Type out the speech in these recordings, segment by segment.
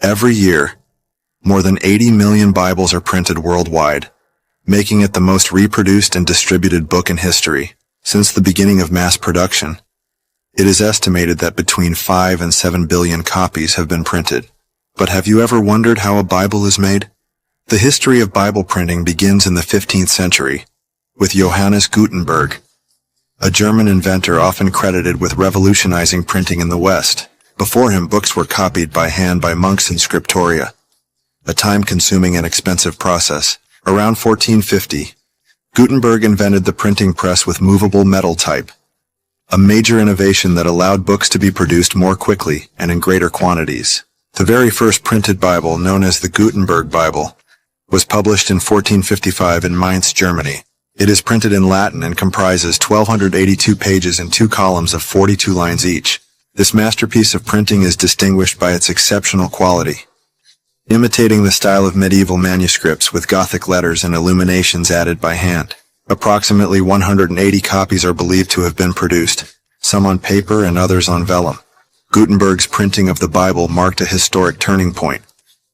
Every year, more than 80 million Bibles are printed worldwide, making it the most reproduced and distributed book in history. Since the beginning of mass production, it is estimated that between 5 and 7 billion copies have been printed. But have you ever wondered how a Bible is made? The history of Bible printing begins in the 15th century, with Johannes Gutenberg, a German inventor often credited with revolutionizing printing in the West. Before him, books were copied by hand by monks in scriptoria, a time-consuming and expensive process. Around 1450, Gutenberg invented the printing press with movable metal type, a major innovation that allowed books to be produced more quickly and in greater quantities. The very first printed Bible, known as the Gutenberg Bible, was published in 1455 in Mainz, Germany. It is printed in Latin and comprises 1,282 pages in 2 columns of 42 lines each. This masterpiece of printing is distinguished by its exceptional quality, imitating the style of medieval manuscripts with Gothic letters and illuminations added by hand. Approximately 180 copies are believed to have been produced, some on paper and others on vellum. Gutenberg's printing of the Bible marked a historic turning point.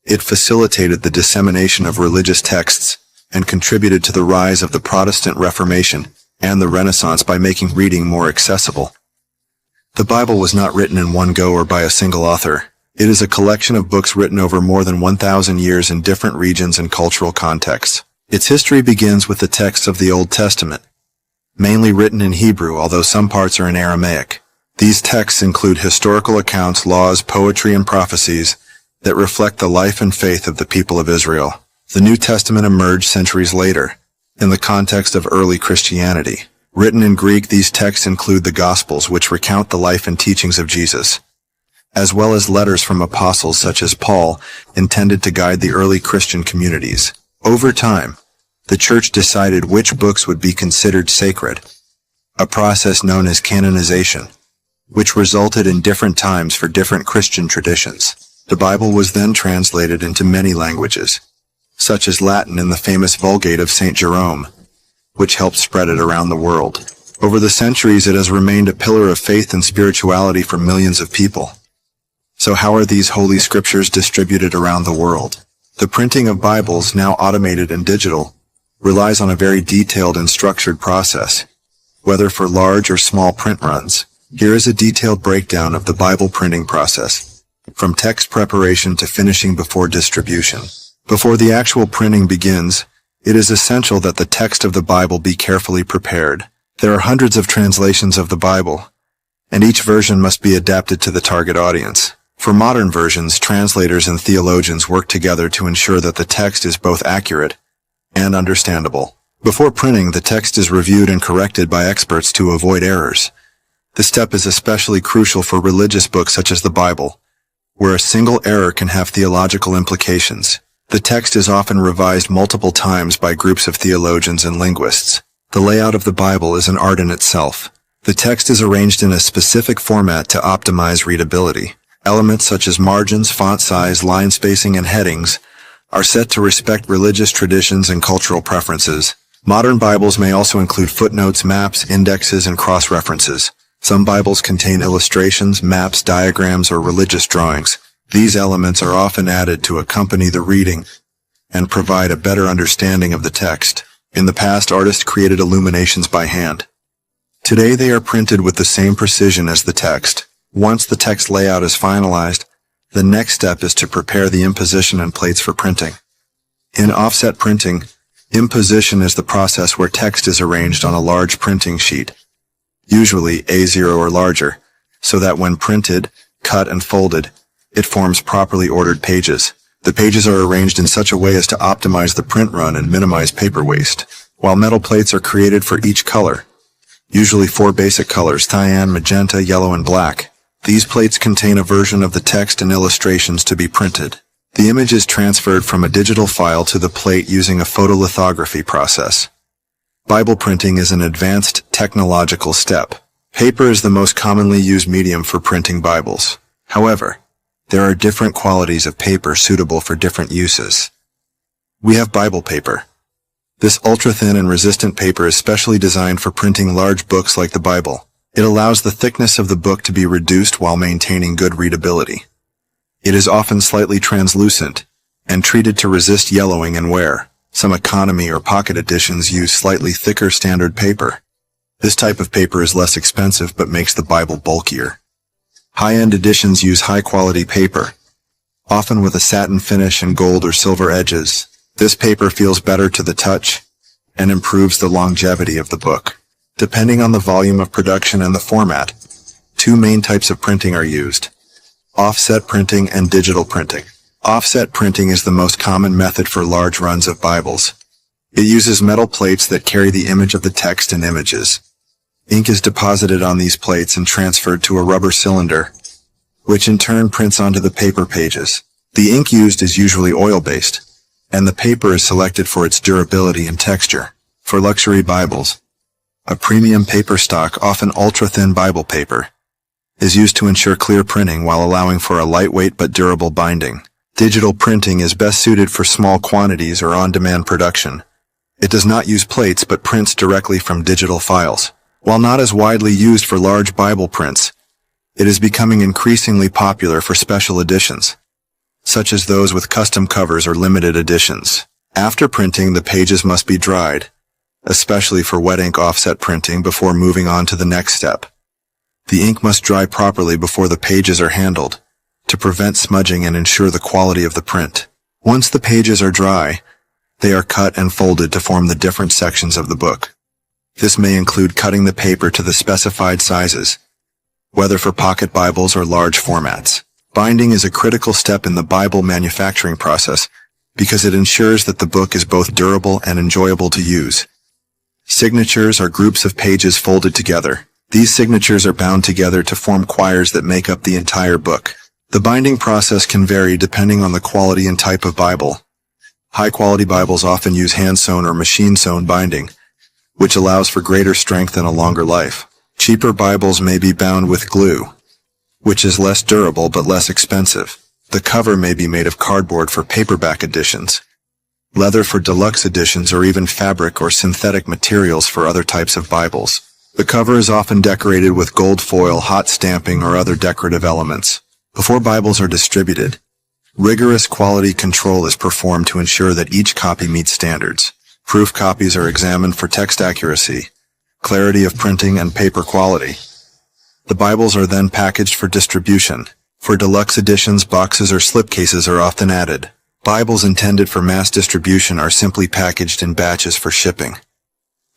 It facilitated the dissemination of religious texts and contributed to the rise of the Protestant Reformation and the Renaissance by making reading more accessible. The Bible was not written in one go or by a single author. It is a collection of books written over more than 1,000 years in different regions and cultural contexts. Its history begins with the texts of the Old Testament, mainly written in Hebrew, although some parts are in Aramaic. These texts include historical accounts, laws, poetry, and prophecies that reflect the life and faith of the people of Israel. The New Testament emerged centuries later, in the context of early Christianity. Written in Greek, these texts include the Gospels, which recount the life and teachings of Jesus, as well as letters from apostles such as Paul, intended to guide the early Christian communities. Over time, the Church decided which books would be considered sacred, a process known as canonization, which resulted in different times for different Christian traditions. The Bible was then translated into many languages, such as Latin in the famous Vulgate of St. Jerome, which helped spread it around the world. Over the centuries, it has remained a pillar of faith and spirituality for millions of people. So how are these holy scriptures distributed around the world? The printing of Bibles, now automated and digital, relies on a very detailed and structured process, whether for large or small print runs. Here is a detailed breakdown of the Bible printing process, from text preparation to finishing before distribution. Before the actual printing begins, it is essential that the text of the Bible be carefully prepared. There are hundreds of translations of the Bible, and each version must be adapted to the target audience. For modern versions, translators and theologians work together to ensure that the text is both accurate and understandable. Before printing, the text is reviewed and corrected by experts to avoid errors. This step is especially crucial for religious books such as the Bible, where a single error can have theological implications. The text is often revised multiple times by groups of theologians and linguists. The layout of the Bible is an art in itself. The text is arranged in a specific format to optimize readability. Elements such as margins, font size, line spacing, and headings are set to respect religious traditions and cultural preferences. Modern Bibles may also include footnotes, maps, indexes, and cross-references. Some Bibles contain illustrations, maps, diagrams, or religious drawings. These elements are often added to accompany the reading and provide a better understanding of the text. In the past, artists created illuminations by hand. Today, they are printed with the same precision as the text. Once the text layout is finalized, the next step is to prepare the imposition and plates for printing. In offset printing, imposition is the process where text is arranged on a large printing sheet, usually A0 or larger, so that when printed, cut, and folded, it forms properly ordered pages. The pages are arranged in such a way as to optimize the print run and minimize paper waste. While metal plates are created for each color, usually 4 basic colors: cyan, magenta, yellow, and black. These plates contain a version of the text and illustrations to be printed. The image is transferred from a digital file to the plate using a photolithography process. Bible printing is an advanced technological step. Paper is the most commonly used medium for printing Bibles. However, there are different qualities of paper suitable for different uses. We have Bible paper. This ultra-thin and resistant paper is specially designed for printing large books like the Bible. It allows the thickness of the book to be reduced while maintaining good readability. It is often slightly translucent and treated to resist yellowing and wear. Some economy or pocket editions use slightly thicker standard paper. This type of paper is less expensive but makes the Bible bulkier. High-end editions use high-quality paper, often with a satin finish and gold or silver edges. This paper feels better to the touch and improves the longevity of the book. Depending on the volume of production and the format, two main types of printing are used: offset printing and digital printing. Offset printing is the most common method for large runs of Bibles. It uses metal plates that carry the image of the text and images. Ink is deposited on these plates and transferred to a rubber cylinder, which in turn prints onto the paper pages. The ink used is usually oil-based, and the paper is selected for its durability and texture. For luxury Bibles, a premium paper stock, often ultra-thin Bible paper, is used to ensure clear printing while allowing for a lightweight but durable binding. Digital printing is best suited for small quantities or on-demand production. It does not use plates but prints directly from digital files. While not as widely used for large Bible prints, it is becoming increasingly popular for special editions, such as those with custom covers or limited editions. After printing, the pages must be dried, especially for wet ink offset printing, before moving on to the next step. The ink must dry properly before the pages are handled, to prevent smudging and ensure the quality of the print. Once the pages are dry, they are cut and folded to form the different sections of the book. This may include cutting the paper to the specified sizes, whether for pocket Bibles or large formats. Binding is a critical step in the Bible manufacturing process because it ensures that the book is both durable and enjoyable to use. Signatures are groups of pages folded together. These signatures are bound together to form quires that make up the entire book. The binding process can vary depending on the quality and type of Bible. High-quality Bibles often use hand-sewn or machine-sewn binding, which allows for greater strength and a longer life. Cheaper Bibles may be bound with glue, which is less durable but less expensive. The cover may be made of cardboard for paperback editions, leather for deluxe editions, or even fabric or synthetic materials for other types of Bibles. The cover is often decorated with gold foil, hot stamping, or other decorative elements. Before Bibles are distributed, rigorous quality control is performed to ensure that each copy meets standards. Proof copies are examined for text accuracy, clarity of printing, and paper quality. The Bibles are then packaged for distribution. For deluxe editions, boxes or slipcases are often added. Bibles intended for mass distribution are simply packaged in batches for shipping.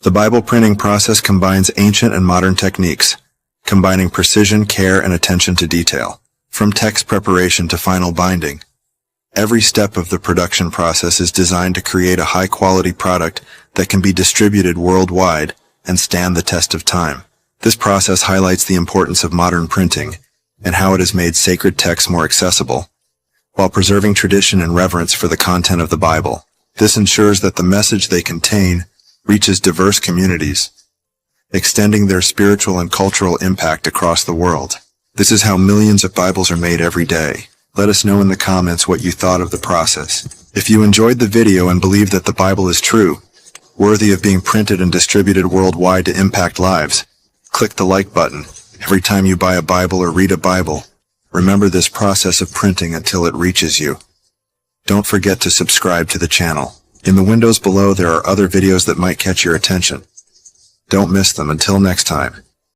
The Bible printing process combines ancient and modern techniques, combining precision, care, and attention to detail. From text preparation to final binding, every step of the production process is designed to create a high-quality product that can be distributed worldwide and stand the test of time. This process highlights the importance of modern printing and how it has made sacred texts more accessible, while preserving tradition and reverence for the content of the Bible. This ensures that the message they contain reaches diverse communities, extending their spiritual and cultural impact across the world. This is how millions of Bibles are made every day. Let us know in the comments what you thought of the process. If you enjoyed the video and believe that the Bible is true, worthy of being printed and distributed worldwide to impact lives, click the like button. Every time you buy a Bible or read a Bible, remember this process of printing until it reaches you. Don't forget to subscribe to the channel. In the windows below there are other videos that might catch your attention. Don't miss them. Until next time.